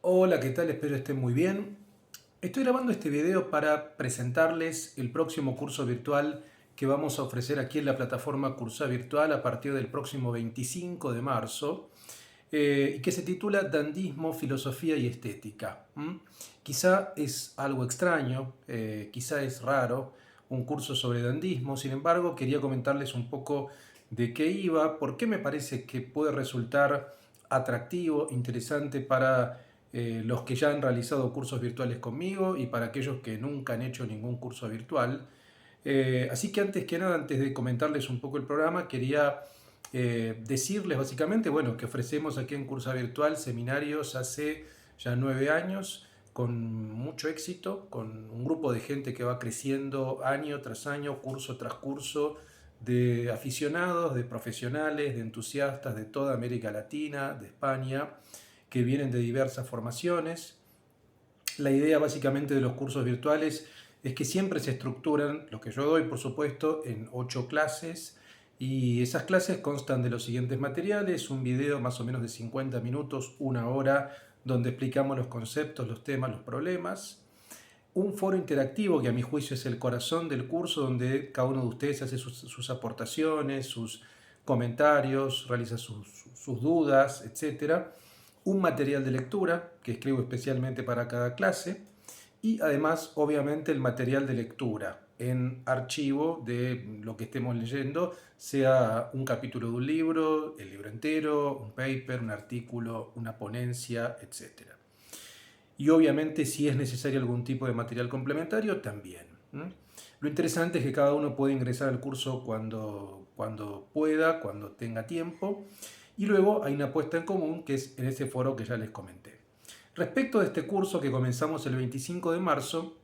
Hola, ¿qué tal? Espero estén muy bien. Estoy grabando este video para presentarles el próximo curso virtual que vamos a ofrecer aquí en la plataforma Cursa Virtual a partir del próximo 25 de marzo y que se titula Dandismo, Filosofía y Estética. Quizá es algo extraño, quizá es raro un curso sobre dandismo, sin embargo quería comentarles un poco de qué iba, por qué me parece que puede resultar atractivo, interesante para los que ya han realizado cursos virtuales conmigo y para aquellos que nunca han hecho ningún curso virtual. Así que antes que nada, antes de comentarles un poco el programa, quería decirles básicamente, bueno, que ofrecemos aquí en Cursa Virtual seminarios hace ya 9 años con mucho éxito, con un grupo de gente que va creciendo año tras año, curso tras curso, de aficionados, de profesionales, de entusiastas de toda América Latina, de España, que vienen de diversas formaciones. La idea básicamente de los cursos virtuales es que siempre se estructuran, lo que yo doy por supuesto, en 8 clases y esas clases constan de los siguientes materiales: un video más o menos de 50 minutos, una hora, donde explicamos los conceptos, los temas, los problemas; un foro interactivo que a mi juicio es el corazón del curso, donde cada uno de ustedes hace sus aportaciones, sus comentarios, realiza sus dudas, etcétera; un material de lectura que escribo especialmente para cada clase; y además, obviamente, el material de lectura en archivo de lo que estemos leyendo, sea un capítulo de un libro, el libro entero, un paper, un artículo, una ponencia, etcétera. Y obviamente, si es necesario algún tipo de material complementario, también. Lo interesante es que cada uno puede ingresar al curso cuando pueda, cuando tenga tiempo. Y luego hay una puesta en común que es en ese foro que ya les comenté. Respecto de este curso que comenzamos el 25 de marzo,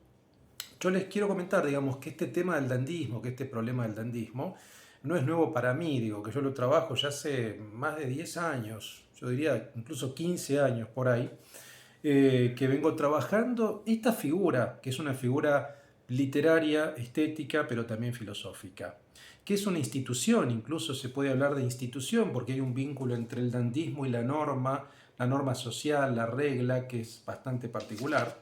yo les quiero comentar, digamos, que este tema del dandismo, que este problema del dandismo, no es nuevo para mí, digo, que yo lo trabajo ya hace más de 10 años, yo diría incluso 15 años por ahí, que vengo trabajando esta figura, que es una figura literaria, estética, pero también filosófica, que es una institución, incluso se puede hablar de institución, porque hay un vínculo entre el dandismo y la norma social, la regla, que es bastante particular.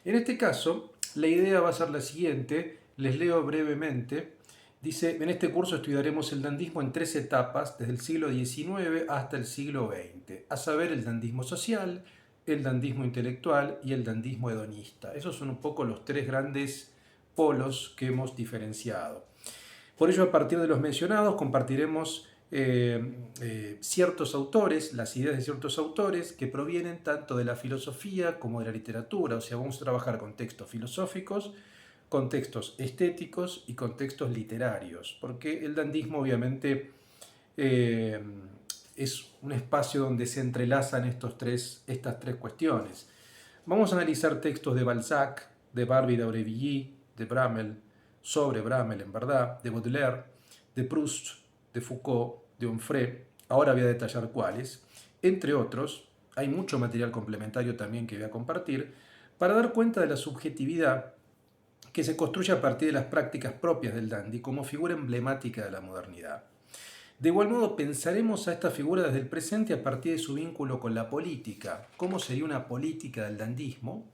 En este caso, la idea va a ser la siguiente, les leo brevemente. Dice: en este curso estudiaremos el dandismo en 3 etapas, desde el siglo XIX hasta el siglo XX, a saber, el dandismo social, el dandismo intelectual y el dandismo hedonista. Esos son un poco los 3 grandes polos que hemos diferenciado. Por ello, a partir de los mencionados, compartiremos ciertos autores, las ideas de ciertos autores que provienen tanto de la filosofía como de la literatura. O sea, vamos a trabajar con textos filosóficos, con textos estéticos y con textos literarios, porque el dandismo obviamente eh, es un espacio donde se entrelazan estas tres cuestiones. Vamos a analizar textos de Balzac, de Barbey d'Aurevilly, de Bramel, sobre Bramel en verdad, de Baudelaire, de Proust, de Foucault, de Onfray. Ahora voy a detallar cuáles. Entre otros, hay mucho material complementario también que voy a compartir para dar cuenta de la subjetividad que se construye a partir de las prácticas propias del dandy como figura emblemática de la modernidad. De igual modo, pensaremos a esta figura desde el presente a partir de su vínculo con la política, cómo sería una política del dandismo,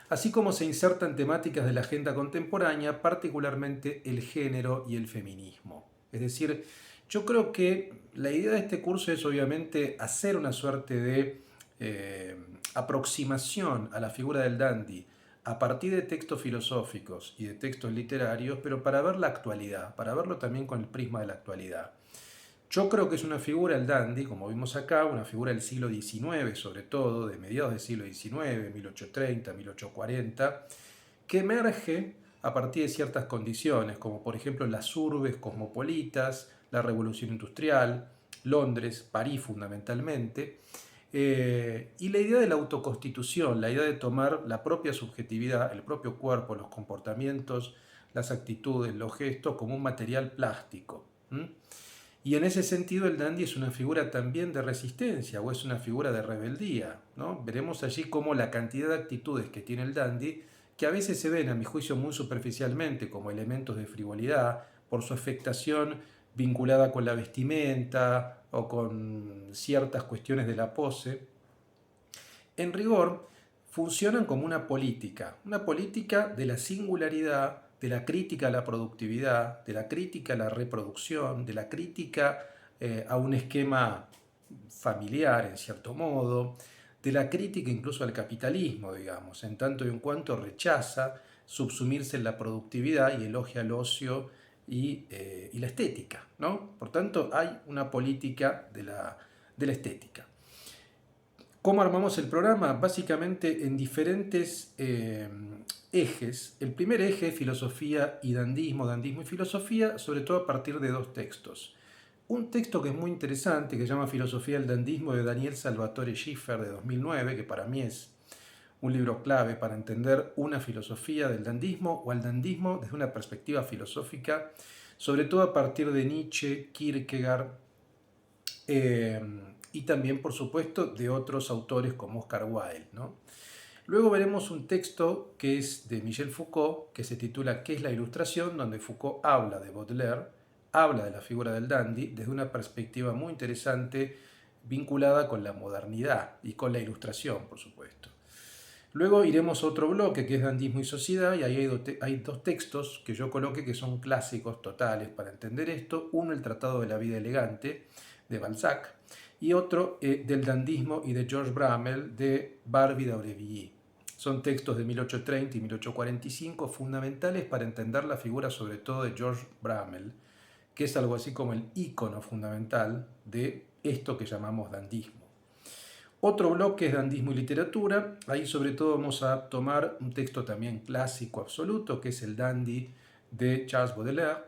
así como se insertan temáticas de la agenda contemporánea, particularmente el género y el feminismo. Es decir, yo creo que la idea de este curso es obviamente hacer una suerte de eh, aproximación a la figura del dandy a partir de textos filosóficos y de textos literarios, pero para ver la actualidad, para verlo también con el prisma de la actualidad. Yo creo que es una figura, el dandy, como vimos acá, una figura del siglo XIX, sobre todo, de mediados del siglo XIX, 1830, 1840, que emerge a partir de ciertas condiciones, como por ejemplo las urbes cosmopolitas, la revolución industrial, Londres, París fundamentalmente, y la idea de la autoconstitución, la idea de tomar la propia subjetividad, el propio cuerpo, los comportamientos, las actitudes, los gestos como un material plástico. Y en ese sentido el dandy es una figura también de resistencia o es una figura de rebeldía, ¿no? Veremos allí cómo la cantidad de actitudes que tiene el dandy, que a veces se ven a mi juicio muy superficialmente como elementos de frivolidad por su afectación vinculada con la vestimenta o con ciertas cuestiones de la pose, en rigor, funcionan como una política de la singularidad, de la crítica a la productividad, de la crítica a la reproducción, de la crítica a un esquema familiar, en cierto modo, de la crítica incluso al capitalismo, digamos, en tanto y en cuanto rechaza subsumirse en la productividad y elogia el ocio y la estética, ¿no? Por tanto, hay una política de la estética. ¿Cómo armamos el programa? Básicamente en diferentes ejes. El primer eje es filosofía y dandismo y filosofía, sobre todo a partir de dos textos. Un texto que es muy interesante, que se llama Filosofía del Dandismo, de Daniel Salvatore Schiffer, de 2009, que para mí es un libro clave para entender una filosofía del dandismo o al dandismo desde una perspectiva filosófica, sobre todo a partir de Nietzsche, Kierkegaard, y también, por supuesto, de otros autores como Oscar Wilde, ¿no? Luego veremos un texto que es de Michel Foucault, que se titula ¿Qué es la ilustración?, donde Foucault habla de Baudelaire, habla de la figura del dandy desde una perspectiva muy interesante vinculada con la modernidad y con la ilustración, por supuesto. Luego iremos a otro bloque que es Dandismo y Sociedad, y ahí hay dos textos que yo coloqué que son clásicos totales para entender esto. Uno, el Tratado de la Vida Elegante, de Balzac, y otro, del Dandismo y de Georges Bramel, de Barbey d'Aurevilly. Son textos de 1830 y 1845 fundamentales para entender la figura sobre todo de Georges Bramel, que es algo así como el ícono fundamental de esto que llamamos dandismo. Otro bloque es Dandismo y Literatura. Ahí sobre todo vamos a tomar un texto también clásico absoluto, que es el Dandy de Charles Baudelaire,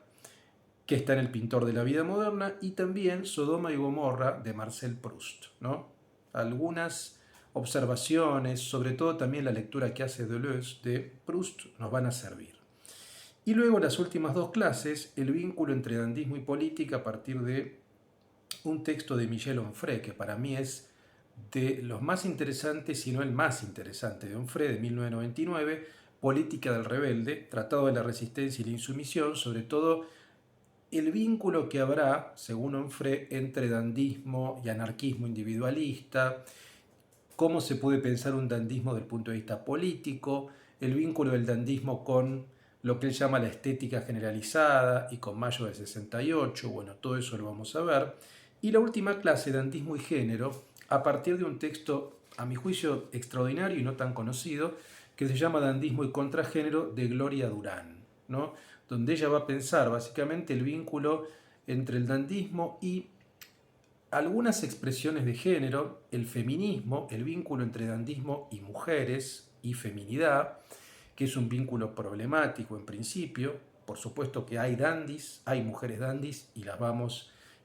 que está en El Pintor de la Vida Moderna, y también Sodoma y Gomorra de Marcel Proust, ¿no? Algunas observaciones, sobre todo también la lectura que hace Deleuze de Proust, nos van a servir. Y luego las últimas dos clases, el vínculo entre dandismo y política a partir de un texto de Michel Onfray, que para mí es de los más interesantes, si no el más interesante de Onfray, de 1999, Política del Rebelde, Tratado de la Resistencia y la Insumisión, sobre todo el vínculo que habrá, según Onfray, entre dandismo y anarquismo individualista, cómo se puede pensar un dandismo desde el punto de vista político, el vínculo del dandismo con lo que él llama la estética generalizada y con Mayo del 68, bueno, todo eso lo vamos a ver. Y la última clase, Dandismo y Género, a partir de un texto, a mi juicio, extraordinario y no tan conocido, que se llama Dandismo y Contragénero, de Gloria Durán, ¿no? Donde ella va a pensar básicamente el vínculo entre el dandismo y algunas expresiones de género, el feminismo, el vínculo entre dandismo y mujeres y feminidad, que es un vínculo problemático en principio. Por supuesto que hay dandis, hay mujeres dandis y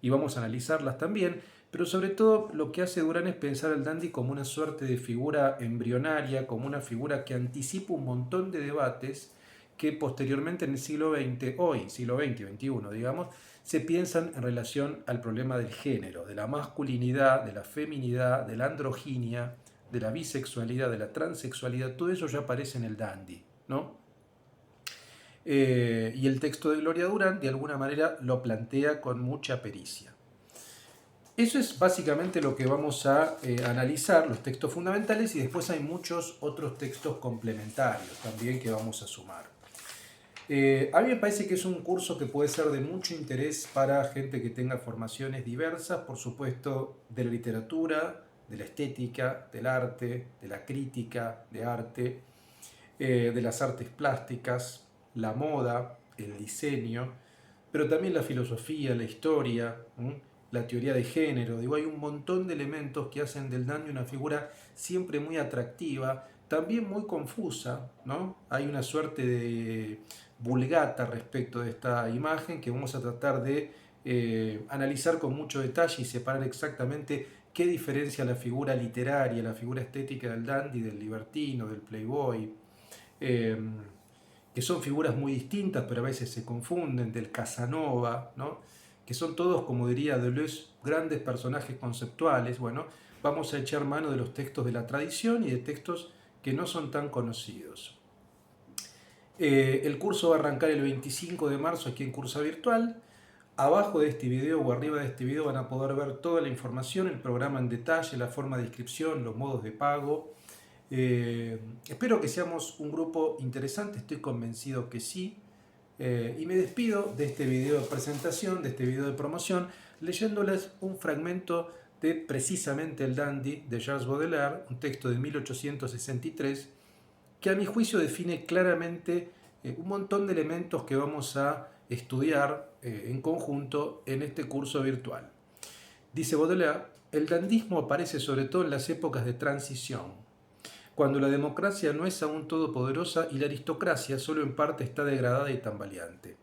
vamos a analizarlas también, pero sobre todo lo que hace Durán es pensar al dandy como una suerte de figura embrionaria, como una figura que anticipa un montón de debates que posteriormente en el siglo XX, hoy, siglo XX y XXI, digamos, se piensan en relación al problema del género, de la masculinidad, de la feminidad, de la androginia, de la bisexualidad, de la transexualidad. Todo eso ya aparece en el dandy, ¿no? Y el texto de Gloria Durán de alguna manera lo plantea con mucha pericia. Eso es básicamente lo que vamos a analizar, los textos fundamentales, y después hay muchos otros textos complementarios también que vamos a sumar. A mí me parece que es un curso que puede ser de mucho interés para gente que tenga formaciones diversas, por supuesto, de la literatura, de la estética, del arte, de la crítica de arte, de las artes plásticas, la moda, el diseño, pero también la filosofía, la historia, la teoría de género. Digo, hay un montón de elementos que hacen del dandy una figura siempre muy atractiva, también muy confusa, ¿no? Hay una suerte de vulgata respecto de esta imagen que vamos a tratar de analizar con mucho detalle y separar exactamente qué diferencia la figura literaria, la figura estética del dandy, del libertino, del playboy, que son figuras muy distintas pero a veces se confunden, del Casanova, ¿no? Que son todos, como diría Deleuze, grandes personajes conceptuales. Bueno, vamos a echar mano de los textos de la tradición y de textos que no son tan conocidos. El curso va a arrancar el 25 de marzo aquí en Cursa Virtual. Abajo de este video o arriba de este video van a poder ver toda la información, el programa en detalle, la forma de inscripción, los modos de pago. Espero que seamos un grupo interesante, estoy convencido que sí. Y me despido de este video de presentación, de este video de promoción, leyéndoles un fragmento de precisamente el Dandy de Charles Baudelaire, un texto de 1863, que a mi juicio define claramente un montón de elementos que vamos a estudiar en conjunto en este curso virtual. Dice Baudelaire, el dandismo aparece sobre todo en las épocas de transición, cuando la democracia no es aún todopoderosa y la aristocracia solo en parte está degradada y tambaleante.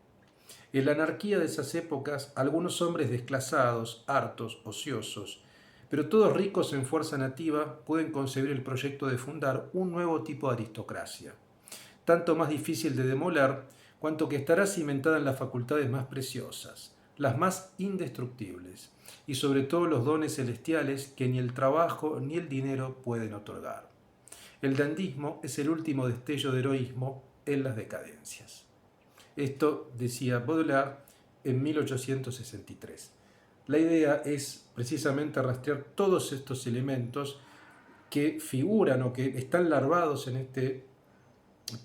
En la anarquía de esas épocas, algunos hombres desclasados, hartos, ociosos, pero todos ricos en fuerza nativa, pueden concebir el proyecto de fundar un nuevo tipo de aristocracia, tanto más difícil de demoler, cuanto que estará cimentada en las facultades más preciosas, las más indestructibles, y sobre todo los dones celestiales que ni el trabajo ni el dinero pueden otorgar. El dandismo es el último destello de heroísmo en las decadencias. Esto decía Baudelaire en 1863. La idea es precisamente rastrear todos estos elementos que figuran o que están larvados en este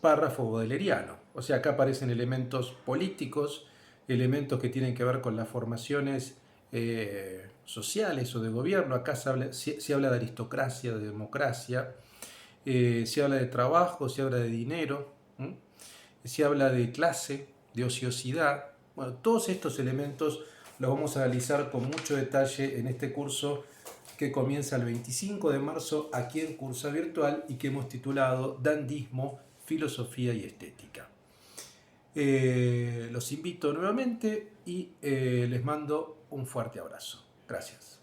párrafo baudeleriano. O sea, acá aparecen elementos políticos, elementos que tienen que ver con las formaciones sociales o de gobierno. Acá se habla de aristocracia, de democracia, se habla de trabajo, se habla de dinero, se habla de clase, de ociosidad. Bueno, todos estos elementos los vamos a analizar con mucho detalle en este curso que comienza el 25 de marzo aquí en Cursa Virtual y que hemos titulado Dandismo, Filosofía y Estética. Los invito nuevamente y les mando un fuerte abrazo. Gracias.